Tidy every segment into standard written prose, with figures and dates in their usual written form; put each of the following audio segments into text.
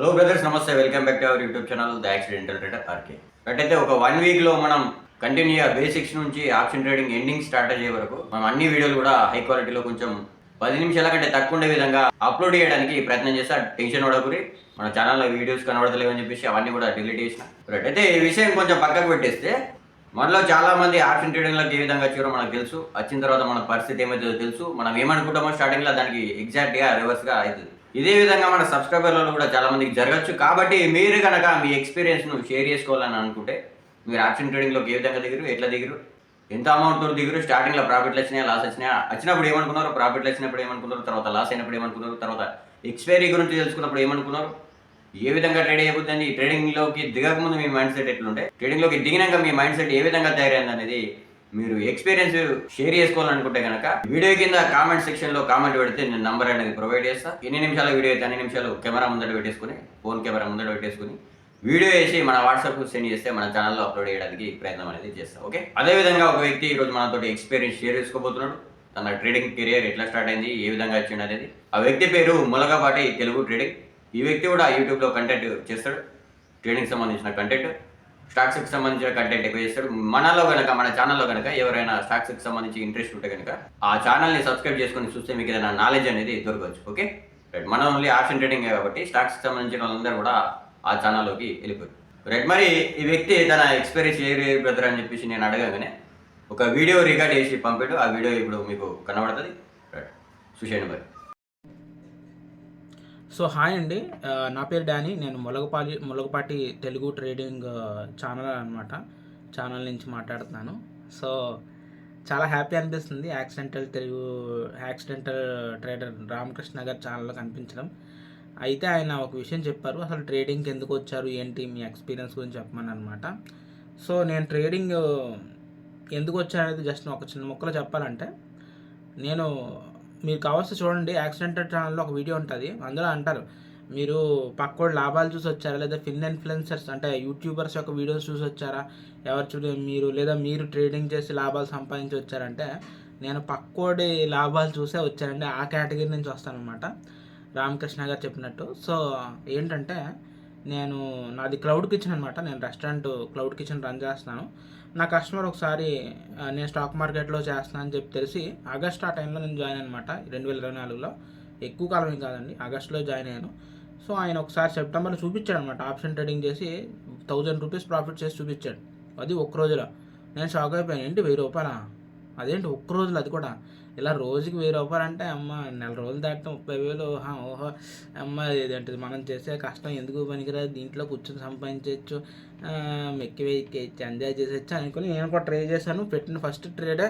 Hello brothers, నమస్తే. Welcome back to our YouTube channel the accidental trader RK. అయితే ఒక 1 వీక్లో మనం కంటిన్యూగా బేసిక్స్ నుంచి ఆప్షన్ ట్రేడింగ్ ఎండింగ్ స్టార్ట్ అయ్యే వరకు మనం అన్ని వీడియోలు కూడా హై క్వాలిటీలో కొంచెం 10 నిమిషాల కంటే తక్కువ ఉండే విధంగా అప్లోడ్ చేయడానికి ప్రయత్నం చేస్తా. టెన్షన్ పడకూరి, మన ఛానల్లో వీడియోస్ కనబడతలేవని చెప్పేసి అవన్నీ కూడా డిలీట్ చేసిన. అయితే ఈ విషయం కొంచెం పక్కకు పెట్టేస్తే, మనలో చాలా మంది ఆప్షన్ ట్రేడింగ్లోకి ఏ విధంగా వచ్చారో మనకు తెలుసు. వచ్చిన తర్వాత మన పరిస్థితి ఏమవుతుందో తెలుసు. మనం ఏమనుకుంటామో స్టార్టింగ్లో దానికి ఎగ్జాక్ట్గా రివర్స్గా అవుతుంది. ఇదే విధంగా మన సబ్స్క్రైబర్లలో కూడా చాలా మందికి జరగచ్చు. కాబట్టి మీరు కనుక మీ ఎక్స్పీరియన్స్ను షేర్ చేసుకోవాలని అనుకుంటే, మీరు ఆప్షన్ ట్రేడింగ్లోకి ఏ విధంగా దిగరు, ఎట్లా దిగరు, ఎంత అమౌంట్తో దిగరు, స్టార్టింగ్లో ప్రాఫిట్లు వచ్చినాయా, లాస్ వచ్చినాయా, వచ్చినప్పుడు ఏమనుకున్నారు, ప్రాఫిట్లు వచ్చినప్పుడు ఏమనుకున్నారు, తర్వాత లాస్ అయినప్పుడు ఏమనుకున్నారు, తర్వాత ఎక్స్పైరీ గురించి తెలుసుకున్నప్పుడు ఏమనుకున్నారు, ఏ విధంగా ట్రేడ్ అయిపోతుంది, ట్రేడింగ్లోకి దిగకముందు మీ మైండ్ సెట్ ఎట్లుంటే, ట్రేడింగ్లోకి దిగినాక మీ మైండ్ సెట్ ఏ విధంగా తయారైంది అనేది మీరు ఎక్స్పీరియన్స్ షేర్ చేసుకోవాలనుకుంటే కనుక వీడియో కింద కామెంట్ సెక్షన్లో కామెంట్ పెడితే నేను నంబర్ అనేది ప్రొవైడ్ చేస్తా. ఎన్ని నిమిషాల వీడియో అయితే అన్ని నిమిషాలు కెమెరా ముందట పెట్టేసుకుని, ఫోన్ కెమెరా ముందట పెట్టేసుకుని వీడియో వేసి మన వాట్సాప్కు సెండ్ చేస్తే మన ఛానల్లో అప్లోడ్ చేయడానికి ప్రయత్నం అనేది చేస్తాం. ఓకే, అదేవిధంగా ఒక వ్యక్తి ఈరోజు మనతో ఎక్స్పీరియన్స్ షేర్ చేసుకోబోతున్నాడు. తన ట్రేడింగ్ కెరియర్ ఎట్లా స్టార్ట్ అయింది, ఏ విధంగా వచ్చింది అనేది. ఆ వ్యక్తి పేరు ములగపాటి తెలుగు ట్రేడింగ్. ఈ వ్యక్తి కూడా యూట్యూబ్లో కంటెంట్ చేస్తాడు, ట్రేడింగ్ సంబంధించిన కంటెంట్, స్టాక్స్కి సంబంధించిన కంటెంట్ ఎక్కువ చేస్తాడు. మనలో కనుక, మన ఛానల్లో కనుక ఎవరైనా స్టాక్స్కి సంబంధించి ఇంట్రెస్ట్ ఉంటే కనుక ఆ ఛానల్ని సబ్స్క్రైబ్ చేసుకొని చూస్తే మీకు ఏదైనా నాలెడ్జ్ అనేది దొరకవచ్చు. ఓకే రైట్, మనం ఓన్లీ ఆప్షన్ ట్రేడింగ్ కాబట్టి స్టాక్స్కి సంబంధించిన వాళ్ళందరూ కూడా ఆ ఛానల్లోకి వెళ్ళిపోయారు. రైట్, మరి ఈ వ్యక్తి తన ఎక్స్పీరియన్స్ ఏ బ్రదర్ అని చెప్పేసి నేను అడగగానే ఒక వీడియో రికార్డ్ చేసి పంపాడు. ఆ వీడియో ఇప్పుడు మీకు కనబడుతుంది. రైట్, చూసేయండి మరి. సో హాయ్ అండి, నా పేరు డానీ. నేను ములగపాటి తెలుగు ట్రేడింగ్ ఛానల్ అనమాట, ఛానల్ నుంచి మాట్లాడుతున్నాను. సో చాలా హ్యాపీ అనిపిస్తుంది యాక్సిడెంటల్ ట్రేడర్ రామకృష్ణ గారి ఛానల్లో కనిపించడం. అయితే ఆయన ఒక విషయం చెప్పారు, అసలు ట్రేడింగ్కి ఎందుకు వచ్చారు, ఏంటి మీ ఎక్స్పీరియన్స్ గురించి చెప్పమని అనమాట. సో నేను ట్రేడింగ్ ఎందుకు వచ్చాననేది జస్ట్ ఒక చిన్న ముక్కలో చెప్పాలంటే, నేను మీరు కావాల్సి చూడండి, యాక్సిడెంటల్ ఛానల్లో ఒక వీడియో ఉంటుంది. అందులో అంటారు, మీరు పక్కోడు లాభాలు చూసి వచ్చారా, లేదా ఇన్ఫ్లుయెన్సర్స్ అంటే యూట్యూబర్స్ యొక్క వీడియోస్ చూసి వచ్చారా, ఎవరు మీరు, లేదా మీరు ట్రేడింగ్ చేసి లాభాలు సంపాదించి వచ్చారంటే, నేను పక్కోడి లాభాలు చూసే వచ్చానండి. ఆ కేటగిరీ నుంచి వస్తానన్నమాట, రామకృష్ణ గారు చెప్పినట్టు. సో ఏంటంటే, నాది క్లౌడ్ కిచెన్ అనమాట. నేను రెస్టారెంట్ క్లౌడ్ కిచెన్ రన్ చేస్తున్నాను. నా కస్టమర్ ఒకసారి నేను స్టాక్ మార్కెట్లో చేస్తున్నాను అని చెప్పి తెలిసి ఆగస్ట్ ఆ టైంలో నేను జాయిన్ అనమాట, 2024లో. ఎక్కువ కాలం కాదండి, ఆగస్టులో జాయిన్ అయ్యాను. సో ఆయన ఒకసారి సెప్టెంబర్లో చూపించాడు అనమాట, ఆప్షన్ ట్రేడింగ్ చేసి 1000 రూపీస్ ప్రాఫిట్ చేసి చూపించాడు. అది ఒక్క రోజులో. నేను షాక్ అయిపోయాను, ఏంటి 1000 రూపాయలా, అదేంటి ఒక్క రోజులో, అది కూడా ఇలా రోజుకి 1000 రూపాయలు అంటే, అమ్మ నెల రోజులు దాటితే 30,000. ఓహో అమ్మ, ఇదేంటిది మనం చేసే కష్టం ఎందుకు పనికిరాదు, దీంట్లో కూర్చొని సంపాదించవచ్చు, మెక్కి వెయ్యచ్చు, ఎంజాయ్ చేసేచ్చు అనుకుని నేను కూడా ట్రై చేశాను. పెట్టిన ఫస్ట్ ట్రేడే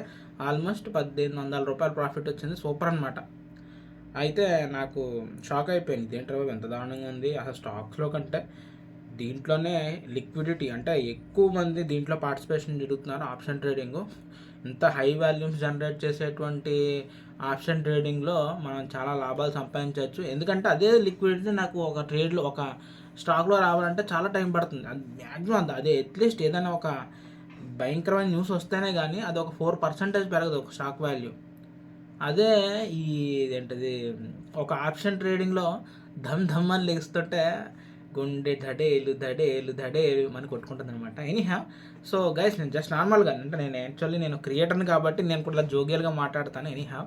ఆల్మోస్ట్ 1,800 రూపాయలు ప్రాఫిట్ వచ్చింది. సూపర్ అనమాట. అయితే నాకు షాక్ అయిపోయింది, ఇదేంటి బాబు ఎంత దారుణంగా ఉంది, అసలు స్టాక్స్లో కంటే దీంట్లోనే లిక్విడిటీ, అంటే ఎక్కువ మంది దీంట్లో పార్టిసిపేషన్ జరుగుతున్నారు. ఆప్షన్ ట్రేడింగ్ ఇంత హై వాల్యూమ్స్ జనరేట్ చేసేటువంటి ఆప్షన్ ట్రేడింగ్లో మనం చాలా లాభాలు సంపాదించవచ్చు. ఎందుకంటే అదే లిక్విడిటీ నాకు ఒక ట్రేడ్లో, ఒక స్టాక్లో రావాలంటే చాలా టైం పడుతుంది. అది మ్యాక్సిమం అదే అట్లీస్ట్ ఏదైనా ఒక భయంకరమైన న్యూస్ వస్తేనే కానీ అది ఒక 4% పెరగదు ఒక స్టాక్ వాల్యూ. అదే ఇదేంటిది, ఒక ఆప్షన్ ట్రేడింగ్లో ధమ్ అని లెగుస్తుంటే గుండె ధడేలు అని కొట్టుకుంటుంది అనమాట. ఎనీహా, సో గైస్, నేను జస్ట్ నార్మల్గా అంటే నేను క్రియేటర్ని కాబట్టి నేను కూడా జోగియల్గా మాట్లాడతాను. ఎనీహా,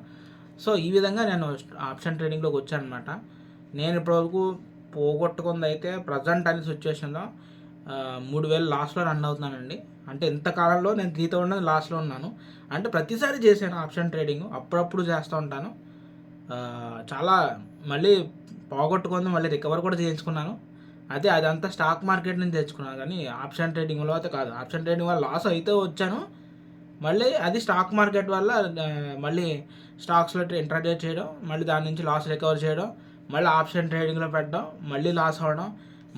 సో ఈ విధంగా నేను ఆప్షన్ ట్రేడింగ్లోకి వచ్చాను అనమాట. నేను ఇప్పటివరకు పోగొట్టుకుంది అయితే ప్రజెంట్ అనే సిచ్యువేషన్లో 3,000 లాస్లో రన్ అవుతున్నానండి. అంటే ఇంతకాలంలో నేను 3,000 లాస్లో ఉన్నాను. అంటే ప్రతిసారి చేశాను ఆప్షన్ ట్రేడింగ్, అప్పుడప్పుడు చేస్తూ ఉంటాను. చాలా మళ్ళీ పోగొట్టుకుంది, మళ్ళీ రికవర్ కూడా చేయించుకున్నాను. అదంతా స్టాక్ మార్కెట్ నుంచి తెచ్చుకున్నాను, కానీ ఆప్షన్ ట్రేడింగ్లో అయితే కాదు. ఆప్షన్ ట్రేడింగ్ వల్ల లాస్ అయితే వచ్చాను, మళ్ళీ అది స్టాక్ మార్కెట్ వల్ల మళ్ళీ స్టాక్స్లో ఇంట్రాడే చేయడం, మళ్ళీ దాని నుంచి లాస్ రికవర్ చేయడం, మళ్ళీ ఆప్షన్ ట్రేడింగ్లో పెట్టడం, మళ్ళీ లాస్ అవ్వడం,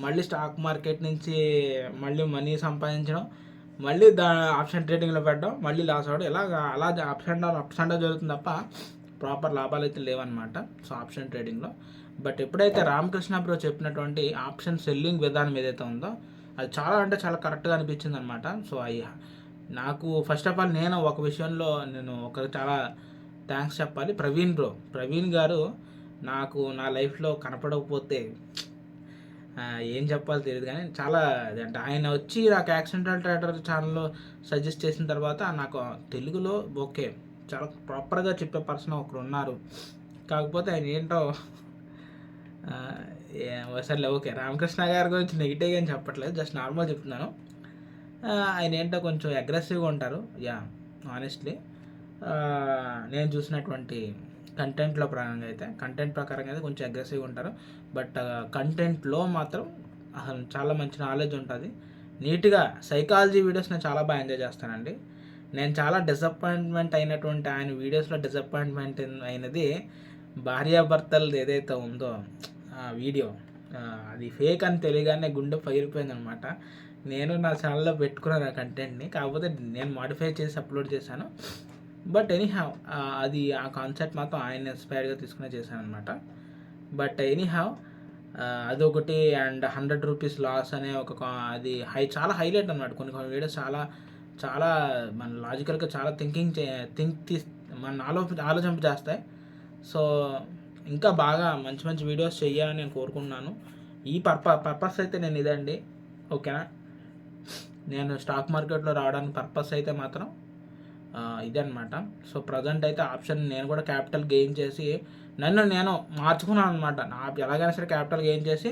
మళ్ళీ స్టాక్ మార్కెట్ నుంచి మళ్ళీ మనీ సంపాదించడం, మళ్ళీ ఆప్షన్ ట్రేడింగ్లో పెట్టడం, మళ్ళీ లాస్ అవ్వడం, అలా అప్స్ అండ్ డౌన్ జరుగుతుంది తప్ప ప్రాపర్ లాభాలు అయితే లేవన్నమాట సో ఆప్షన్ ట్రేడింగ్లో. బట్ ఎప్పుడైతే రామకృష్ణ బ్రో చెప్పినటువంటి ఆప్షన్ సెల్లింగ్ విధానం ఏదైతే ఉందో, అది చాలా అంటే చాలా కరెక్ట్గా అనిపించింది అనమాట. సో నాకు ఫస్ట్ ఆఫ్ ఆల్ నేను ఒక విషయంలో ఒకరికి చాలా థ్యాంక్స్ చెప్పాలి. ప్రవీణ్ గారు నాకు నా లైఫ్లో కనపడకపోతే ఏం చెప్పాలో తెలియదు కానీ చాలా అంటే ఆయన వచ్చి నాకు యాక్సిడెంటల్ ట్రేడర్ ఛానల్లో సజెస్ట్ చేసిన తర్వాత నాకు తెలుగులో ఓకే చాలా ప్రాపర్గా చెప్పే పర్సన్ ఒకరు ఉన్నారు. కాకపోతే ఆయన ఏంటో సర్లే ఓకే, రామకృష్ణ గారి గురించి నెగిటివ్గా ఏం చెప్పట్లేదు, జస్ట్ నార్మల్ చెప్తున్నాను. ఆయన ఏంటో కొంచెం అగ్రెసివ్గా ఉంటారు. ఆనెస్ట్లీ నేను చూసినటువంటి కంటెంట్ ప్రకారంగా అయితే కొంచెం అగ్రెసివ్గా ఉంటారు. బట్ కంటెంట్లో మాత్రం అసలు చాలా మంచి నాలెడ్జ్ ఉంటుంది. నీట్గా సైకాలజీ వీడియోస్ నేను చాలా బాగా ఎంజాయ్ చేస్తానండి. నేను చాలా డిసప్పాయింట్మెంట్ అయినటువంటి ఆయన వీడియోస్లో డిసప్పాయింట్మెంట్ అయినది భార్యాభర్తలు ఏదైతే ఉందో ఆ వీడియో, అది ఫేక్ అని తెలియగానే గుండె పగిలిపోయింది అనమాట. నేను నా ఛానల్లో పెట్టుకున్నాను ఆ కంటెంట్ని, కాకపోతే నేను మాడిఫై చేసి అప్లోడ్ చేశాను. బట్ ఎనీహావ్ అది ఆ కాన్సెప్ట్ మాత్రం ఆయన ఇన్స్పైర్గా తీసుకునే చేశాను అనమాట. బట్ ఎనీహావ్ అదొకటి. అండ్ 100 రూపీస్ లాస్ అనే అది చాలా హైలైట్ అనమాట. కొన్ని వీడియోస్ చాలా మన లాజికల్గా చాలా మన ఆలోచింప చేస్తాయి. సో ఇంకా బాగా మంచి వీడియోస్ చేయాలని నేను కోరుకుంటున్నాను. ఈ పర్పస్ అయితే నేను ఇదండి, ఓకేనా. నేను స్టాక్ మార్కెట్లో రావడానికి పర్పస్ అయితే మాత్రం ఇదనమాట. సో ప్రజెంట్ అయితే ఆప్షన్ నేను కూడా క్యాపిటల్ గెయిన్ చేసి నేను మార్చుకున్నాను అనమాట. ఎలాగైనా సరే క్యాపిటల్ గెయిన్ చేసి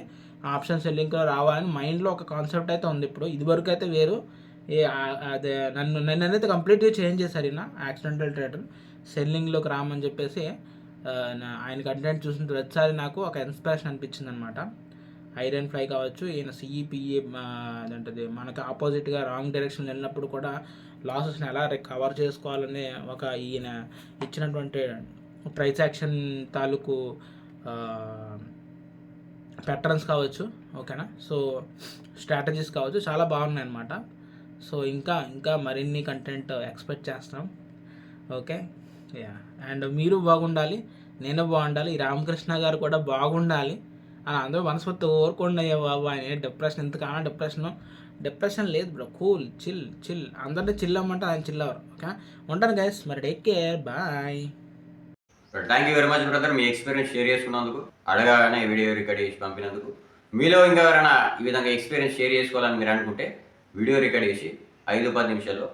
ఆప్షన్ సెల్లింగ్లో రావాలని మైండ్లో ఒక కాన్సెప్ట్ అయితే ఉంది. ఇప్పుడు ఇదివరకు అయితే వేరు. అదే నన్నైతే కంప్లీట్గా చేంజ్ చేశారు ఈయన యాక్సిడెంటల్ ట్రేడర్ సెల్లింగ్లోకి రామని చెప్పేసి. ఆయన కంటెంట్ చూసిన ప్రతిసారి నాకు ఒక ఇన్స్పిరేషన్ అనిపించింది అనమాట. ఐరన్ ఫ్లై కావచ్చు, ఈయన సిఈపిఏ అదంటది మనకు ఆపోజిట్గా రాంగ్ డైరెక్షన్ వెళ్ళినప్పుడు కూడా లాసెస్ని ఎలా కవర్ చేసుకోవాలని ఈయన ఇచ్చినటువంటి ప్రైస్ యాక్షన్ తాలూకు ప్యాటర్న్స్ కావచ్చు, ఓకేనా. సో స్ట్రాటజీస్ కావచ్చు, చాలా బాగున్నాయి అన్నమాట. సో ఇంకా మరిన్ని కంటెంట్ ఎక్స్పెక్ట్ చేస్తాం, ఓకే. అండ్ మీరు బాగుండాలి, నేను బాగుండాలి, ఈ రామకృష్ణ గారు కూడా బాగుండాలి అని అందరూ మనస్ఫూర్తి కోరుకోండి. అయ్యా బాబు, ఆయన డిప్రెషన్ ఎంతకాలం డిప్రెషన్ లేదు బ్రో, కూల్ చిల్ అందరినీ చిల్ అమ్మంటే ఆయన చిల్ అవ్వరు, ఓకే. ఉంటాను గైస్, మరి take care, bye. Thank you very much brother, మీ ఎక్స్పీరియన్స్ షేర్ చేసుకున్నందుకు, అడగానే వీడియో రికార్డ్ చేసి పంపినందుకు. మీలో ఇంకా ఎవరైనా ఈ విధంగా ఎక్స్పీరియన్స్ షేర్ చేసుకోవాలని మీరు అనుకుంటే వీడియో రికార్డ్ చేసి 5-10 నిమిషాల్లో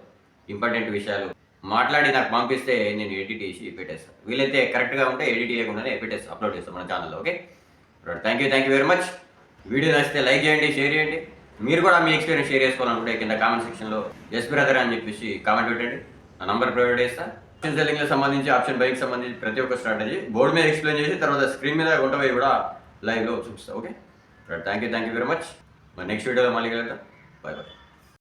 ఇంపార్టెంట్ విషయాలు మాట్లాడి నాకు పంపిస్తే నేను ఎడిట్ చేసి పెట్టేస్తాను. వీలైతే కరెక్ట్గా ఉంటే ఎడిట్ చేయకుండానే అప్లోడ్ చేస్తాను మన ఛానల్లో, okay. Thank you very much. Video నచ్చితే లైక్ చేయండి, షేర్ చేయండి. మీరు కూడా మీ ఎక్స్పీరియన్స్ షేర్ చేసుకోవాలనుకుంటే కింద కామెంట్ సెక్షన్లో ఎస్ బ్రదర్ అని చెప్పేసి కామెంట్ పెట్టండి. నా నంబర్ ప్రొవైడ్ చేస్తాను. ఆప్షన్ సెల్లింగ్కి సంబంధించి, ఆప్షన్ బైక్ సంబంధించి ప్రతి ఒక్క స్ట్రాటజీ బోర్డు మీద ఎక్స్ప్లెయిన్ చేసి తర్వాత స్క్రీన్ మీద ఉంటవి కూడా లైవ్లో చూపిస్తాను, okay. Thank you very much. మరి నెక్స్ట్ వీడియోలో మళ్ళీ కలుద్దాం. బాయ్.